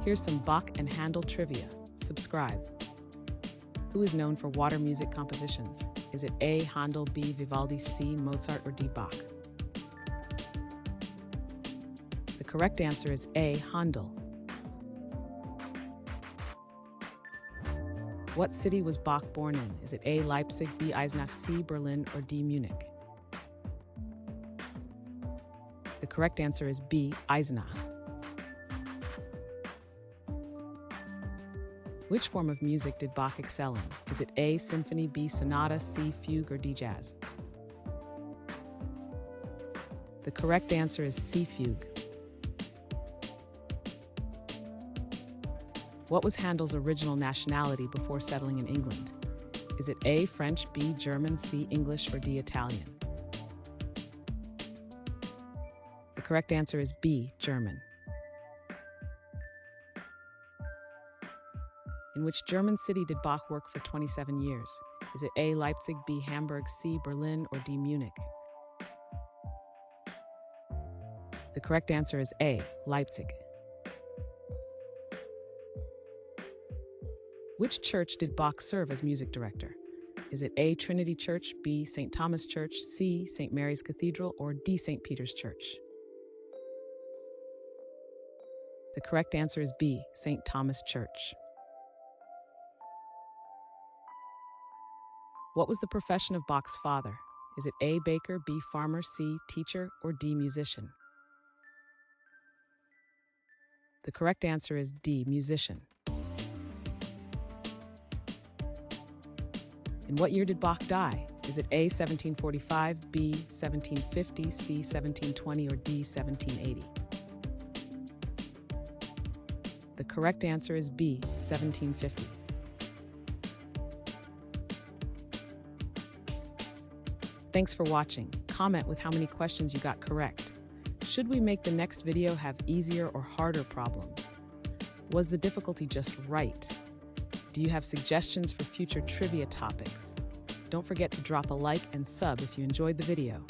Here's some Bach and Handel trivia. Subscribe. Who is known for water music compositions? Is it A. Handel, B. Vivaldi, C. Mozart, or D. Bach? The correct answer is A. Handel. What city was Bach born in? Is it A. Leipzig, B. Eisenach, C. Berlin, or D. Munich? The correct answer is B. Eisenach. Which form of music did Bach excel in? Is it A. Symphony, B. Sonata, C. Fugue, or D. Jazz? The correct answer is C. Fugue. What was Handel's original nationality before settling in England? Is it A. French, B. German, C. English, or D. Italian? The correct answer is B. German. In which German city did Bach work for 27 years? Is it A. Leipzig, B. Hamburg, C. Berlin, or D. Munich? The correct answer is A. Leipzig. Which church did Bach serve as music director? Is it A. Trinity Church, B. St. Thomas Church, C. St. Mary's Cathedral, or D. St. Peter's Church? The correct answer is B. St. Thomas Church. What was the profession of Bach's father? Is it A. Baker, B. Farmer, C. Teacher, or D. Musician? The correct answer is D. Musician. In what year did Bach die? Is it A. 1745, B. 1750, C. 1720, or D. 1780? The correct answer is B. 1750. Thanks for watching. Comment with how many questions you got correct. Should we make the next video have easier or harder problems? Was the difficulty just right? Do you have suggestions for future trivia topics? Don't forget to drop a like and sub if you enjoyed the video.